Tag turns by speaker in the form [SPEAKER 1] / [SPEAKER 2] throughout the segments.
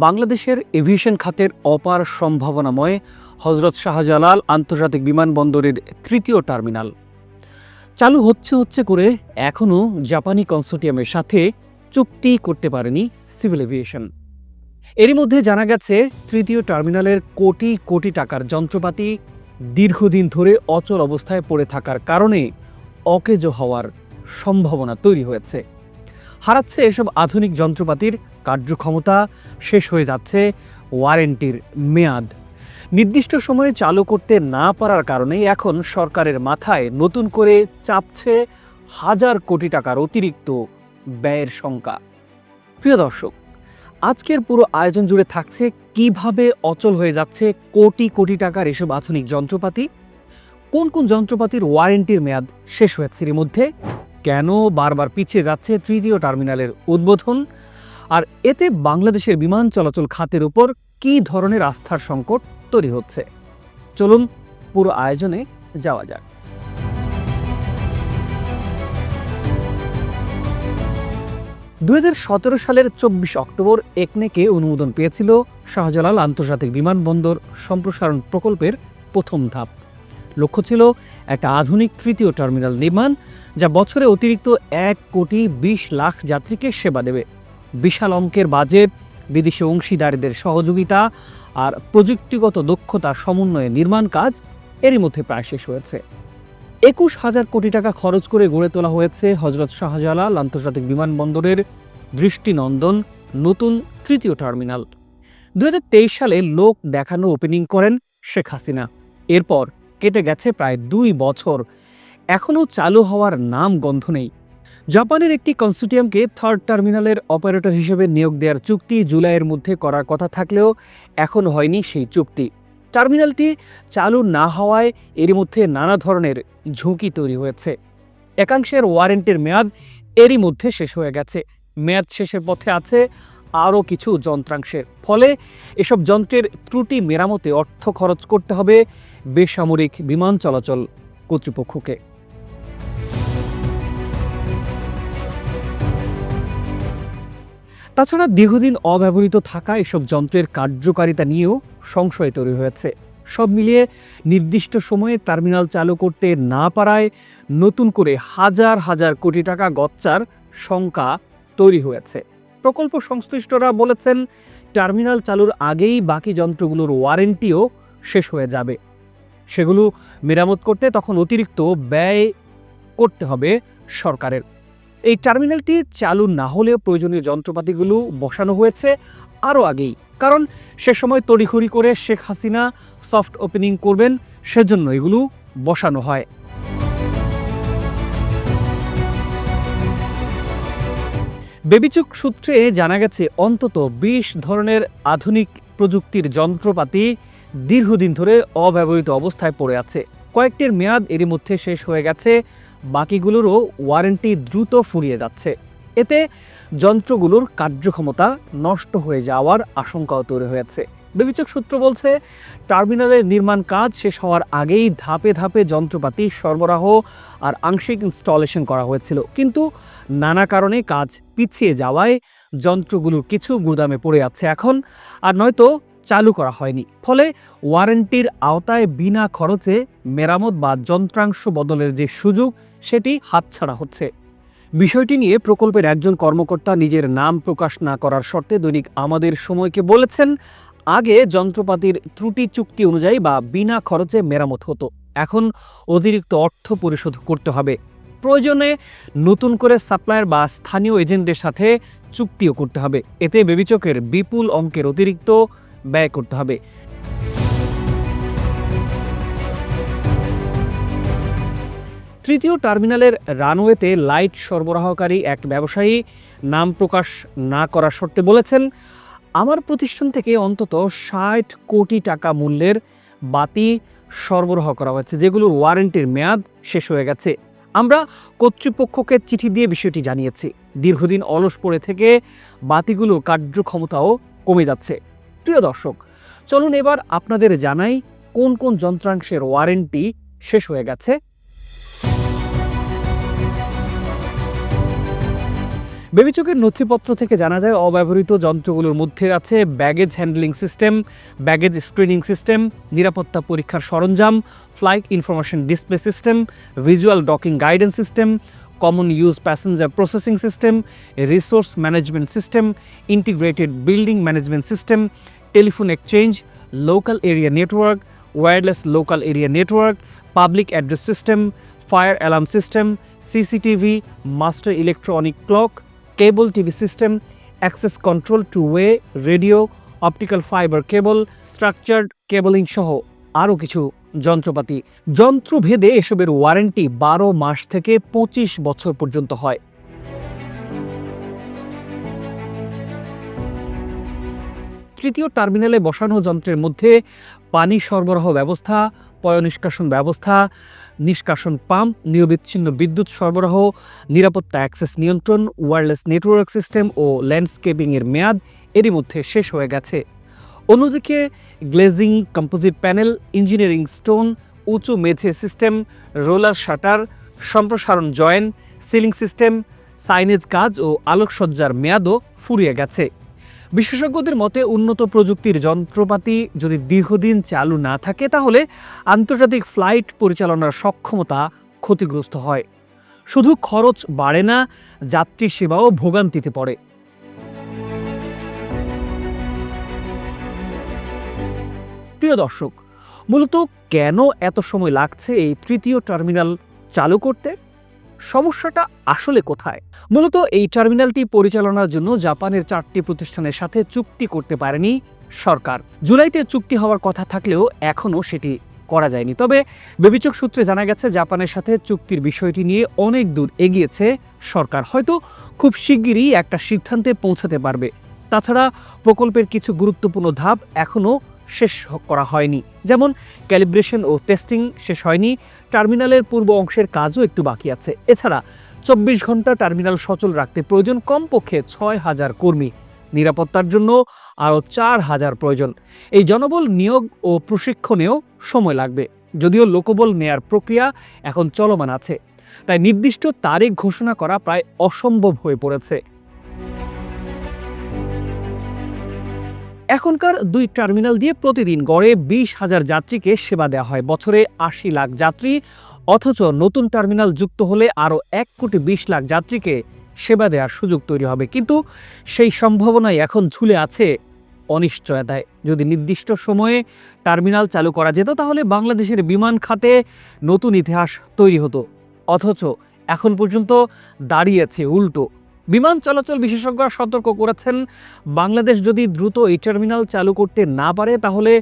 [SPEAKER 1] বাংলাদেশের এভিয়েশন খাতের অপার সম্ভাবনাময় হজরত শাহজালাল আন্তর্জাতিক বিমানবন্দরের তৃতীয় টার্মিনাল চালু হচ্ছে করে এখনও জাপানি কনসোর্টিয়ামের সাথে চুক্তি করতে পারেনি সিভিল এভিয়েশন। এরই মধ্যে জানা গেছে তৃতীয় টার্মিনালের কোটি কোটি টাকার যন্ত্রপাতি দীর্ঘদিন ধরে অচল অবস্থায় পড়ে থাকার কারণে অকেজো হওয়ার সম্ভাবনা তৈরি হয়েছে। হারাচ্ছে এসব আধুনিক যন্ত্রপাতির কার্যক্ষমতা, শেষ হয়ে যাচ্ছে ওয়ারেন্টির মেয়াদ। নির্দিষ্ট সময়ে চালু করতে না পারার কারণে এখন সরকারের মাথায় নতুন করে চাপছে হাজার কোটি টাকার অতিরিক্ত ব্যয়ের শঙ্কা। প্রিয় দর্শক, আজকের পুরো আয়োজন জুড়ে থাকছে কিভাবে অচল হয়ে যাচ্ছে কোটি কোটি টাকার এসব আধুনিক যন্ত্রপাতি, কোন কোন যন্ত্রপাতির ওয়ারেন্টির মেয়াদ শেষ হয়েছে এর মধ্যে, কেন বারবার পিছিয়ে যাচ্ছে তৃতীয় টার্মিনালের উদ্বোধন, আর এতে বাংলাদেশের বিমান চলাচল খাতের উপর কী ধরনের আস্থার সংকট তৈরি হচ্ছে। চলুন পুরো আয়োজনে যাওয়া যাক। 2017 সালের 24 অক্টোবর একনেকে অনুমোদন পেয়েছিল শাহজালাল আন্তর্জাতিক বিমানবন্দর সম্প্রসারণ প্রকল্পের প্রথম ধাপ। লক্ষ্য ছিল একটা আধুনিক তৃতীয় টার্মিনাল নির্মাণ, যা বছরে অতিরিক্ত 1,20,00,000 যাত্রীকে সেবা দেবে। বিশাল অঙ্কের বাজেট, বিদেশি অংশীদারদের সহযোগিতা আর প্রযুক্তিগত দক্ষতা সমন্বয়ে নির্মাণ কাজ এরই মধ্যে প্রায় শেষ হয়েছে। 21,000 কোটি টাকা খরচ করে গড়ে তোলা হয়েছে হজরত শাহজালাল আন্তর্জাতিক বিমানবন্দরের দৃষ্টিনন্দন নতুন তৃতীয় টার্মিনাল। 2023 সালে লোক দেখানো ওপেনিং করেন শেখ হাসিনা। এরপর কেটে গেছে প্রায় 2 বছর, এখনও চালু হওয়ার নাম গন্ধ নেই। জাপানের একটি কনসোর্টিয়ামকে থার্ড টার্মিনালের অপারেটর হিসেবে নিয়োগ দেওয়ার চুক্তি জুলাইয়ের মধ্যে করার কথা থাকলেও এখনও হয়নি সেই চুক্তি। টার্মিনালটি চালু না হওয়ায় এরই মধ্যে নানা ধরনের ঝুঁকি তৈরি হয়েছে। একাংশের ওয়ারেন্টির মেয়াদ এরই মধ্যে শেষ হয়ে গেছে, মেয়াদ শেষের পথে আছে আরও কিছু যন্ত্রাংশের। ফলে এসব যন্ত্রের ত্রুটি মেরামতে অর্থ খরচ করতে হবে বেসামরিক বিমান চলাচল কর্তৃপক্ষকে। তাছাড়া দীর্ঘদিন অব্যবহৃত থাকা এসব যন্ত্রের কার্যকারিতা নিয়েও সংশয় তৈরি হয়েছে। সব মিলিয়ে নির্দিষ্ট সময়ে টার্মিনাল চালু করতে না পারায় নতুন করে হাজার হাজার কোটি টাকা গচ্চার শঙ্কা তৈরি হয়েছে। প্রকল্প সংশ্লিষ্টরা বলেছেন, টার্মিনাল চালুর আগেই বাকি যন্ত্রগুলোর ওয়ারেন্টিও শেষ হয়ে যাবে। সেগুলো মেরামত করতে তখন অতিরিক্ত ব্যয় করতে হবে সরকারের। এই টার্মিনালটি চালু না হলেও প্রয়োজনীয় যন্ত্রপাতিগুলো বসানো হয়েছে আরও আগেই, কারণ সে সময় তড়িঘড়ি করে শেখ হাসিনা সফট ওপেনিং করবেন, সেজন্য এগুলো বসানো হয়। বেবিচুক সূত্রে জানা গেছে অন্তত 20 ধরনের আধুনিক প্রযুক্তির যন্ত্রপাতি দীর্ঘদিন ধরে অব্যবহৃত অবস্থায় পড়ে আছে। কয়েকটির মেয়াদ এরই মধ্যে শেষ হয়ে গেছে, বাকিগুলোরও ওয়ারেন্টি দ্রুত ফুরিয়ে যাচ্ছে। এতে যন্ত্রগুলোর কার্যক্ষমতা নষ্ট হয়ে যাওয়ার আশঙ্কাও তৈরি হয়েছে। বেবিচক সূত্র বলছে, টার্মিনালের নির্মাণ কাজ শেষ হওয়ার আগেই ধাপে ধাপে যন্ত্রপাতি সরবরাহ আর আংশিক ইনস্টলেশন করা হয়েছিল, কিন্তু নানা কারণে কাজ পিছিয়ে যাওয়ায় যন্ত্রগুলোর কিছু গুদামে পড়ে আছে এখন, আর নয়তো চালু করা হয়নি। ফলে ওয়ারেন্টির আওতায় বিনা খরচে মেরামত বা যন্ত্রাংশ বদলের যে সুযোগ, সেটি হাতছাড়া হচ্ছে। বিষয়টি নিয়ে প্রকল্পের একজন কর্মকর্তা নিজের নাম প্রকাশ না করার শর্তে দৈনিক আমাদের সময়কে বলেছেন, আগে যন্ত্রপাতির ত্রুটি চুক্তি অনুযায়ী বা বিনা খরচে মেরামত হতো, এখন অতিরিক্ত অর্থ পরিশোধ করতে হবে। প্রয়োজনে নতুন করে সাপ্লায়ার বা স্থানীয় এজেন্টদের সাথে চুক্তিও করতে হবে। এতে বেবিচকের বিপুল অঙ্কের অতিরিক্ত ব্যয় করতে হবে। তৃতীয় টার্মিনালের রানওয়েতে লাইট সরবরাহকারী এক ব্যবসায়ী নাম প্রকাশ না করার শর্তে বলেছেন, আমার প্রতিষ্ঠান থেকে অন্তত 60 কোটি টাকা মূল্যের বাতি সরবরাহ করা হয়েছে, যেগুলোর ওয়ারেন্টির মেয়াদ শেষ হয়ে গেছে। আমরা কর্তৃপক্ষকে চিঠি দিয়ে বিষয়টি জানিয়েছি। দীর্ঘদিন অলস পড়ে থেকে বাতিগুলো কার্যক্ষমতাও কমে যাচ্ছে। প্রিয় দর্শক, চলুন এবার আপনাদের জানাই কোন কোন যন্ত্রাংশের ওয়ারেন্টি শেষ হয়ে গেছে। বেবিচকের নথিপত্র থেকে জানা যায় অব্যবহৃত যন্ত্রগুলোর মধ্যে আছে baggage handling system, baggage screening system, নিরাপত্তা পরীক্ষার সরঞ্জাম, flight information display system, visual docking guidance system, common use passenger processing system, resource management system, integrated building management system, telephone exchange, local area network, wireless local area network, public address system, fire alarm system, CCTV, master electronic clock, cable TV system, access control two way radio, optical fibre cable, structured cabling সহ আরও কিছু যন্ত্রপাতি। যন্ত্রভেদে এসবের warranty 12 মাস থেকে 25 বছর পর্যন্ত হয়। তৃতীয় টার্মিনালে বসানো যন্ত্রের মধ্যে পানি সরবরাহ ব্যবস্থা, পয়ঃনিষ্কাশন ব্যবস্থা, নিষ্কাশন পাম্প, নিরবিচ্ছিন্ন বিদ্যুৎ সরবরাহ, নিরাপত্তা অ্যাক্সেস নিয়ন্ত্রণ, ওয়্যারলেস নেটওয়ার্ক সিস্টেম ও ল্যান্ডস্কেপিংয়ের মেয়াদ এরই মধ্যে শেষ হয়ে গেছে। অন্যদিকে glazing, composite panel, engineering stone, উঁচু মেঝে সিস্টেম, রোলার শাটার, সম্প্রসারণ জয়েন্ট, সিলিং সিস্টেম, সাইনেজ কাজ ও আলোকসজ্জার মেয়াদও ফুরিয়ে গেছে। বিশেষজ্ঞদের মতে উন্নত প্রযুক্তির যন্ত্রপাতি যদি দীর্ঘদিন চালু না থাকে তাহলে আন্তর্জাতিক ফ্লাইট পরিচালনার সক্ষমতা ক্ষতিগ্রস্ত হয়। শুধু খরচ বাড়ে না, যাত্রী সেবাও ভোগান্তিতে পড়ে। প্রিয় দর্শক, মূলত কেন এত সময় লাগছে এই তৃতীয় টার্মিনাল চালু করতে? সমস্যাটা আসলে কোথায়? মূলত এই টার্মিনালটি পরিচালনার জন্য জাপানের 4টি প্রতিষ্ঠানের সাথে চুক্তি করতে পারেনি সরকার। জুলাইতে চুক্তি হওয়ার কথা থাকলেও এখনও সেটি করা যায়নি। তবে বেবিচক সূত্রে জানা গেছে জাপানের সাথে চুক্তির বিষয়টি নিয়ে অনেক দূর এগিয়েছে সরকার। হয়তো খুব শিগগিরই একটা সিদ্ধান্তে পৌঁছাতে পারবে। তাছাড়া প্রকল্পের কিছু গুরুত্বপূর্ণ ধাপ এখনও শেষ করা হয়নি, যেমন ক্যালিব্রেশন ও টেস্টিং শেষ হয়নি, টার্মিনালের পূর্ব অংশের কাজও একটু বাকি আছে। এছাড়া 24 ঘন্টা টার্মিনাল সচল রাখতে প্রয়োজন কমপক্ষে 6000 কর্মী, নিরাপত্তার জন্য আরও 4000 প্রয়োজন। এই জনবল নিয়োগ ও প্রশিক্ষণেও সময় লাগবে, যদিও লোকবল নেয়ার প্রক্রিয়া এখন চলমান আছে। তাই নির্দিষ্ট তারিখ ঘোষণা করা প্রায় অসম্ভব হয়ে পড়েছে। এখনকার 2 টার্মিনাল দিয়ে প্রতিদিন গড়ে 20,000 যাত্রীকে সেবা দেওয়া হয়, বছরে 80 লাখ যাত্রী। অথচ নতুন টার্মিনাল যুক্ত হলে আরও 1,20,00,000 যাত্রীকে সেবা দেওয়ার সুযোগ তৈরি হবে। কিন্তু সেই সম্ভাবনাই এখন ঝুলে আছে অনিশ্চয়তায়। যদি নির্দিষ্ট সময়ে টার্মিনাল চালু করা যেত তাহলে বাংলাদেশের বিমান খাতে নতুন ইতিহাস তৈরি হতো। অথচ এখন পর্যন্ত দাঁড়িয়েছে উল্টো। বিমান চলাচল বিশেষজ্ঞরা সতর্ক করেছেন, বাংলাদেশ যদি দ্রুত এই টার্মিনাল চালু করতে না পারে তাহলে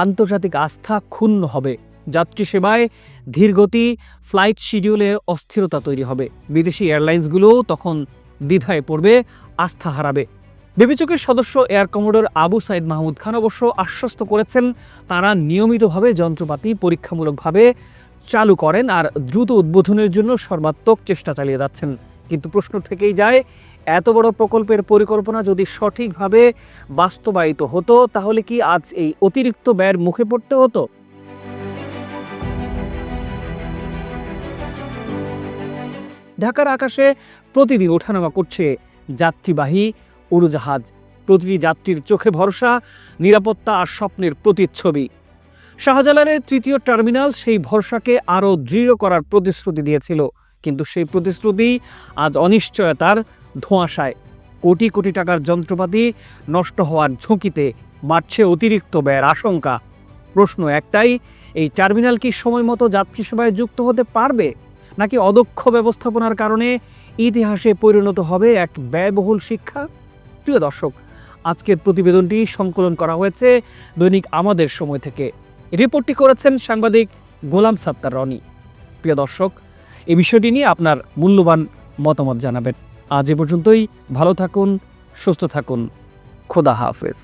[SPEAKER 1] আন্তর্জাতিক আস্থা ক্ষুণ্ণ হবে, যাত্রী সেবায় ধীরগতি, ফ্লাইট শিডিউলে অস্থিরতা তৈরি হবে, বিদেশি এয়ারলাইন্সগুলোও তখন দ্বিধায় পড়বে, আস্থা হারাবে। বেবিচকের সদস্য এয়ার কমোডর আবু সাইদ মাহমুদ খান অবশ্য আশ্বস্ত করেছেন তারা নিয়মিতভাবে যন্ত্রপাতি পরীক্ষামূলকভাবে চালু করেন আর দ্রুত উদ্বোধনের জন্য সর্বাত্মক চেষ্টা চালিয়ে যাচ্ছেন। কিন্তু প্রশ্ন থেকেই যায়, এত বড় প্রকল্পের পরিকল্পনা যদি সঠিকভাবে বাস্তবায়িত হতো তাহলে কি আজ এই অতিরিক্ত ব্যয়ের মুখে পড়তে হতো? ঢাকার আকাশে প্রতিদিন ওঠানামা করছে যাত্রীবাহী উড়োজাহাজ। প্রতিটি যাত্রীর চোখে ভরসা, নিরাপত্তা আর স্বপ্নের প্রতিচ্ছবি। শাহজালালের তৃতীয় টার্মিনাল সেই ভরসাকে আরও দৃঢ় করার প্রতিশ্রুতি দিয়েছিল, কিন্তু সেই প্রতিশ্রুতি আজ অনিশ্চয়তার ধোঁয়াশায়। কোটি কোটি টাকার যন্ত্রপাতি নষ্ট হওয়ার ঝুঁকিতে বাড়ছে অতিরিক্ত ব্যয়ের আশঙ্কা। প্রশ্ন একটাই, এই টার্মিনাল কি সময় মতো যাত্রী সেবায় যুক্ত হতে পারবে, নাকি অদক্ষ ব্যবস্থাপনার কারণে ইতিহাসে পরিণত হবে এক ব্যয়বহুল শিক্ষা? প্রিয় দর্শক, আজকের প্রতিবেদনটি সংকলন করা হয়েছে দৈনিক আমাদের সময় থেকে। রিপোর্টটি করেছেন সাংবাদিক গোলাম সাত্তার রনি। প্রিয় দর্শক, এই বিষয়টি নিয়ে আপনার মূল্যবান মতামত জানাবেন। আজ এ পর্যন্তই। ভালো থাকুন, সুস্থ থাকুন। খোদা হাফেজ।